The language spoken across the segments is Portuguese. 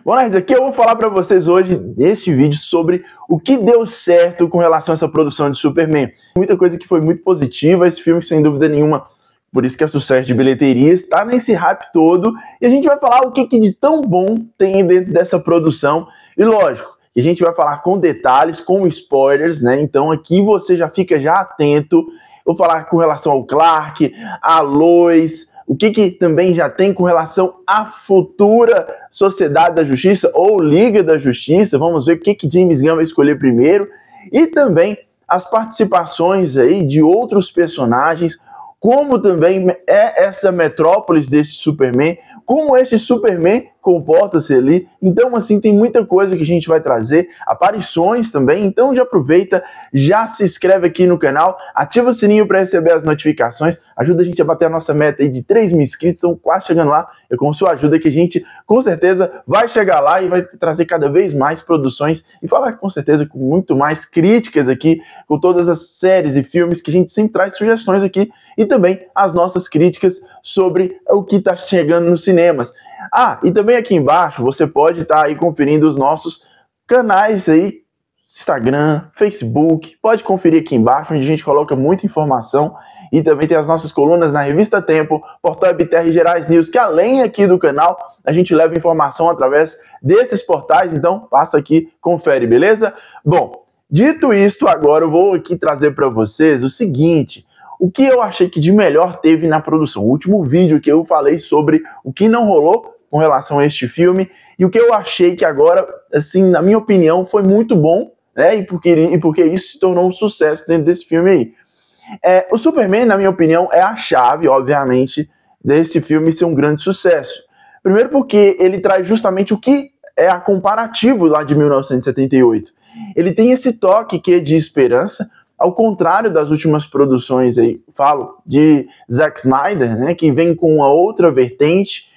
Bom, nerds, aqui eu vou falar para vocês hoje, nesse vídeo, sobre o que deu certo com relação a essa produção de Superman. Muita coisa que foi muito positiva, esse filme, sem dúvida nenhuma, por isso que é sucesso de bilheteria, está nesse hype todo, e a gente vai falar o que de tão bom tem dentro dessa produção, e lógico, a gente vai falar com detalhes, com spoilers, né? Então aqui você já fica atento. Vou falar com relação ao Clark, a Lois, o que também já tem com relação à futura Sociedade da Justiça ou Liga da Justiça. Vamos ver o que James Gunn vai escolher primeiro. E também as participações aí de outros personagens, como também é essa metrópolis desse Superman, como esse Superman comporta-se ali. Então, assim, tem muita coisa que a gente vai trazer, aparições também. Então, já aproveita, já se inscreve aqui no canal, ativa o sininho para receber as notificações, ajuda a gente a bater a nossa meta aí de 3 mil inscritos, estão quase chegando lá. É com sua ajuda que a gente, com certeza, vai chegar lá e vai trazer cada vez mais produções e falar, com certeza, com muito mais críticas aqui, com todas as séries e filmes que a gente sempre traz sugestões aqui e também as nossas críticas sobre o que está chegando nos cinemas. Ah, e também aqui embaixo você pode estar aí conferindo os nossos canais aí, Instagram, Facebook, pode conferir aqui embaixo, onde a gente coloca muita informação e também tem as nossas colunas na Revista Tempo, Portal BTR e Gerais News, que além aqui do canal, a gente leva informação através desses portais, então passa aqui, confere, beleza? Bom, dito isto, agora eu vou aqui trazer para vocês o seguinte: o que eu achei que de melhor teve na produção. O último vídeo que eu falei sobre o que não rolou com relação a este filme e o que eu achei que agora, assim, na minha opinião, foi muito bom, né? E porque isso se tornou um sucesso dentro desse filme aí. O Superman, na minha opinião, é a chave, obviamente, desse filme ser um grande sucesso. Primeiro porque ele traz justamente o que é a comparativo lá de 1978. Ele tem esse toque que é de esperança, ao contrário das últimas produções aí, falo de Zack Snyder, né, que vem com uma outra vertente,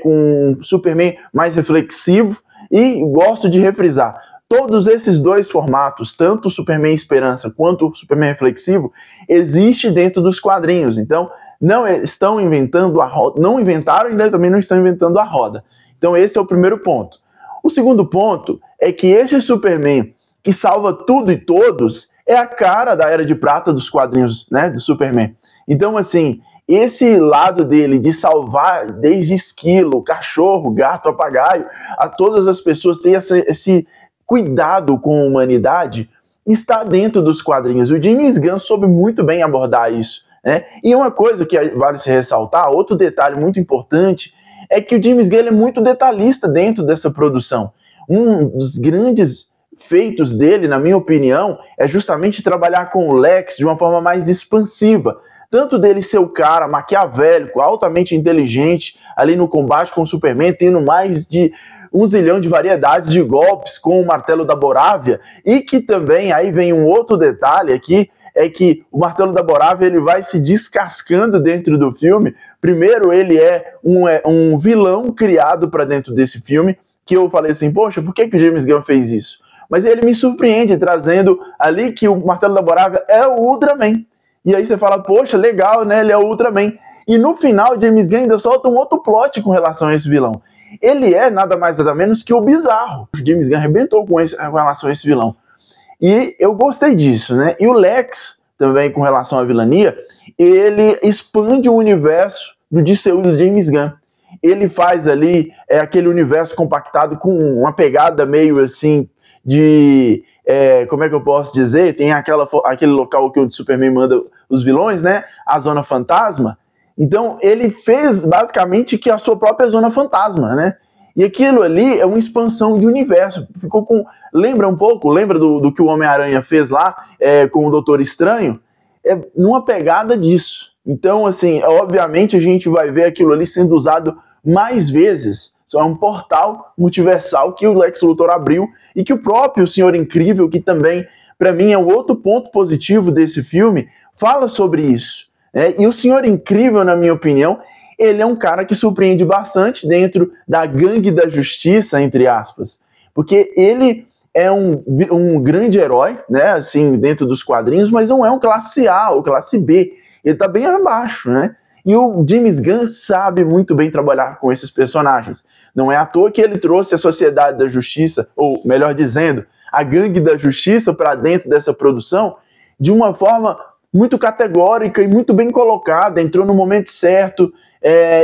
com um Superman mais reflexivo, e gosto de refrisar, todos esses dois formatos, tanto o Superman Esperança quanto o Superman Reflexivo, existe dentro dos quadrinhos, então não estão inventando a roda, não inventaram e também não estão inventando a roda. Então esse é o primeiro ponto. O segundo ponto é que este Superman que salva tudo e todos é a cara da Era de Prata dos quadrinhos, né, do Superman. Então, assim, esse lado dele de salvar desde esquilo, cachorro, gato, papagaio, a todas as pessoas, ter esse cuidado com a humanidade, está dentro dos quadrinhos. O James Gunn soube muito bem abordar isso, né? E uma coisa que vale se ressaltar, outro detalhe muito importante, é que o James Gunn é muito detalhista dentro dessa produção. Um dos grandes feitos dele, na minha opinião, é justamente trabalhar com o Lex de uma forma mais expansiva. Tanto dele ser o cara maquiavélico, altamente inteligente, ali no combate com o Superman, tendo mais de 1 zilhão de variedades de golpes com o martelo da Borávia, e que também, aí vem um outro detalhe aqui, é que o martelo da Borávia ele vai se descascando dentro do filme. Primeiro, ele é um vilão criado para dentro desse filme, que eu falei assim, poxa, por que o James Gunn fez isso? Mas ele me surpreende trazendo ali que o martelo da Borávia é o Ultraman. E aí você fala, poxa, legal, né? Ele é o Ultraman. E no final, James Gunn ainda solta um outro plot com relação a esse vilão. Ele é nada mais nada menos que o Bizarro. O James Gunn arrebentou com relação a esse vilão. E eu gostei disso, né? E o Lex, também com relação à vilania, ele expande o universo do DCU do James Gunn. Ele faz ali aquele universo compactado com uma pegada meio assim de, como é que eu posso dizer, tem aquele local que o Superman manda os vilões, né, a Zona Fantasma. Então ele fez basicamente que a sua própria Zona Fantasma, né, e aquilo ali é uma expansão de universo, ficou com, lembra um pouco, lembra do que o Homem-Aranha fez lá com o Doutor Estranho, numa pegada disso. Então assim, obviamente a gente vai ver aquilo ali sendo usado mais vezes. Isso é um portal multiversal que o Lex Luthor abriu e que o próprio Senhor Incrível, que também, para mim, é o outro ponto positivo desse filme, fala sobre isso. E o Senhor Incrível, na minha opinião, ele é um cara que surpreende bastante dentro da gangue da justiça, entre aspas, porque ele é um grande herói, né, assim, dentro dos quadrinhos, mas não é um classe A ou classe B, ele está bem abaixo, né? E o James Gunn sabe muito bem trabalhar com esses personagens. Não é à toa que ele trouxe a Sociedade da Justiça, ou melhor dizendo, a Gangue da Justiça para dentro dessa produção de uma forma muito categórica e muito bem colocada, entrou no momento certo,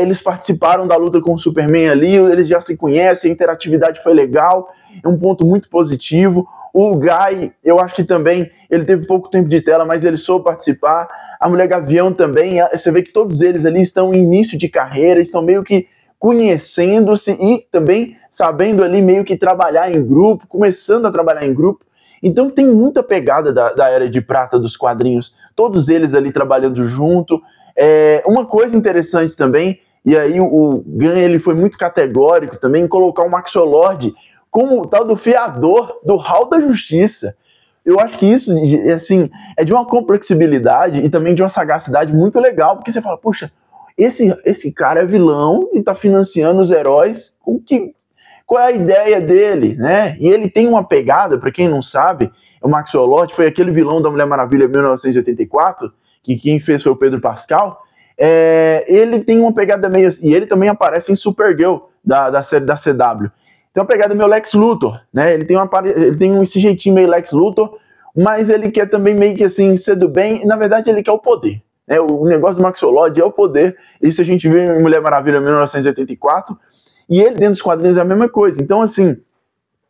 eles participaram da luta com o Superman ali, eles já se conhecem, a interatividade foi legal, é um ponto muito positivo. O Guy, eu acho que também, ele teve pouco tempo de tela, mas ele soube participar. A Mulher Gavião também, você vê que todos eles ali estão em início de carreira, estão meio que conhecendo-se e também sabendo ali meio que trabalhar em grupo, começando a trabalhar em grupo. Então tem muita pegada da Era de Prata dos quadrinhos, todos eles ali trabalhando junto. Uma coisa interessante também, e aí o Gunn ele foi muito categórico também em colocar o Maxwell Lord como o tal do fiador do Hall da Justiça. Eu acho que isso assim, é de uma complexibilidade e também de uma sagacidade muito legal, porque você fala, puxa, esse cara é vilão e está financiando os heróis, qual é a ideia dele, né? E ele tem uma pegada, para quem não sabe, o Maxwell Lord foi aquele vilão da Mulher Maravilha 1984, que quem fez foi o Pedro Pascal. Ele tem uma pegada meio assim, e ele também aparece em Supergirl, da série da CW. Tem uma pegada meio Lex Luthor, né? Ele tem esse jeitinho meio Lex Luthor, mas ele quer também meio que assim, ser do bem, e na verdade ele quer o poder. O negócio do Maxwell Lord é o poder, isso a gente viu em Mulher Maravilha 1984, e ele dentro dos quadrinhos é a mesma coisa. Então assim,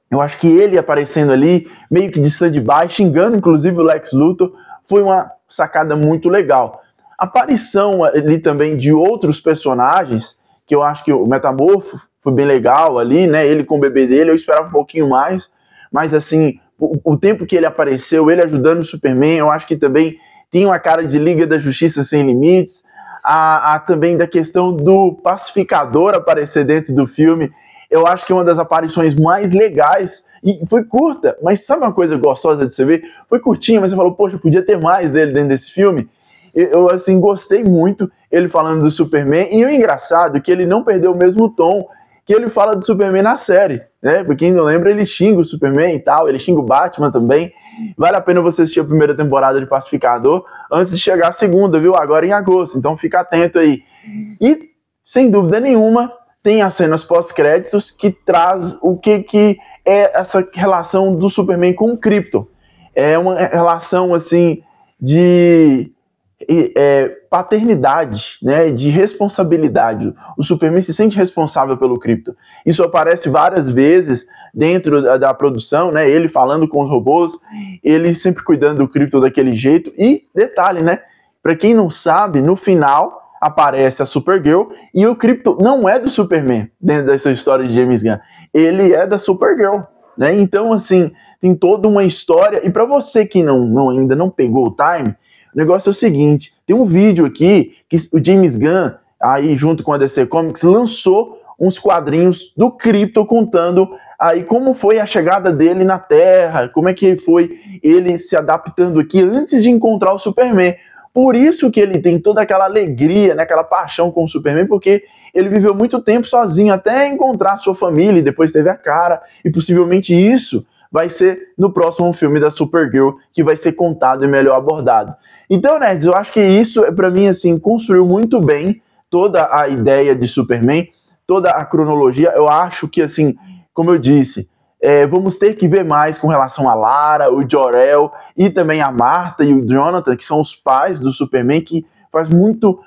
eu acho que ele aparecendo ali, meio que de stand-by, xingando inclusive o Lex Luthor, foi uma sacada muito legal. A aparição ali também de outros personagens, que eu acho que o Metamorfo foi bem legal ali, né? Ele com o bebê dele, eu esperava um pouquinho mais, mas assim, o tempo que ele apareceu, ele ajudando o Superman, eu acho que também tem uma cara de Liga da Justiça Sem Limites, também da questão do pacificador aparecer dentro do filme, eu acho que é uma das aparições mais legais, e foi curta, mas sabe uma coisa gostosa de você ver? Foi curtinha, mas você falou, poxa, podia ter mais dele dentro desse filme. Eu assim, gostei muito ele falando do Superman, e o engraçado é que ele não perdeu o mesmo tom que ele fala do Superman na série, né? Pra quem não lembra, ele xinga o Superman e tal, ele xinga o Batman também. Vale a pena você assistir a primeira temporada de Pacificador antes de chegar a segunda, viu? Agora em agosto, então fica atento aí. E, sem dúvida nenhuma, tem as cenas pós-créditos que traz o que é essa relação do Superman com o Krypton. É uma relação, assim, de paternidade, né, de responsabilidade. O Superman se sente responsável pelo Krypton. Isso aparece várias vezes dentro da produção, né, ele falando com os robôs, ele sempre cuidando do Krypton daquele jeito. E detalhe, né, para quem não sabe, no final aparece a Supergirl e o Krypton não é do Superman dentro dessa história de James Gunn, ele é da Supergirl, né? Então assim, tem toda uma história. E para você que ainda não pegou o time, o negócio é o seguinte, tem um vídeo aqui que o James Gunn, aí junto com a DC Comics, lançou uns quadrinhos do Krypton contando aí como foi a chegada dele na Terra, como é que foi ele se adaptando aqui antes de encontrar o Superman. Por isso que ele tem toda aquela alegria, né, aquela paixão com o Superman, porque ele viveu muito tempo sozinho até encontrar sua família, e depois teve a Kara, e possivelmente isso vai ser no próximo filme da Supergirl, que vai ser contado e melhor abordado. Então, nerds, eu acho que isso, para mim, assim, construiu muito bem toda a ideia de Superman, toda a cronologia. Eu acho que, assim, como eu disse, vamos ter que ver mais com relação a Lara, o Jor-El e também a Martha e o Jonathan, que são os pais do Superman, que faz muito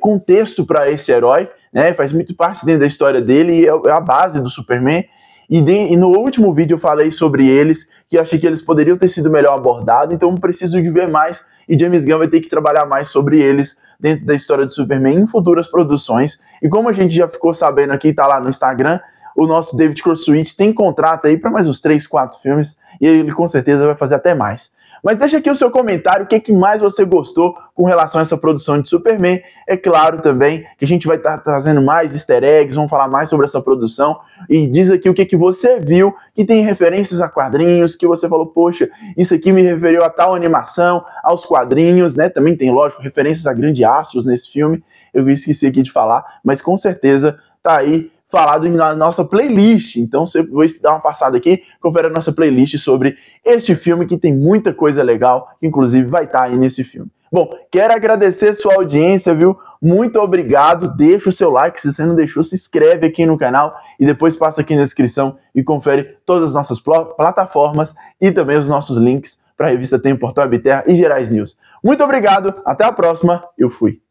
contexto para esse herói, né? Faz muito parte dentro da história dele e é a base do Superman. E no último vídeo eu falei sobre eles, que eu achei que eles poderiam ter sido melhor abordados, então eu preciso de ver mais, e James Gunn vai ter que trabalhar mais sobre eles dentro da história do Superman em futuras produções. E como a gente já ficou sabendo aqui, tá lá no Instagram, o nosso David Crosswitch tem contrato aí para mais uns 3, 4 filmes, e ele com certeza vai fazer até mais. Mas deixa aqui o seu comentário, o que mais você gostou com relação a essa produção de Superman. É claro também que a gente vai estar trazendo mais easter eggs, vamos falar mais sobre essa produção. E diz aqui o que você viu, que tem referências a quadrinhos, que você falou, poxa, isso aqui me referiu a tal animação, aos quadrinhos, né? Também tem, lógico, referências a Grande Astros nesse filme. Eu esqueci aqui de falar, mas com certeza tá aí falado na nossa playlist. Então você vai dar uma passada aqui, confere a nossa playlist sobre este filme, que tem muita coisa legal, que inclusive vai estar aí nesse filme. Bom, quero agradecer sua audiência, viu? Muito obrigado, deixa o seu like, se você não deixou, se inscreve aqui no canal e depois passa aqui na descrição e confere todas as nossas plataformas e também os nossos links para a revista Tempo, Portal Web Terra e Gerais News. Muito obrigado, até a próxima, eu fui.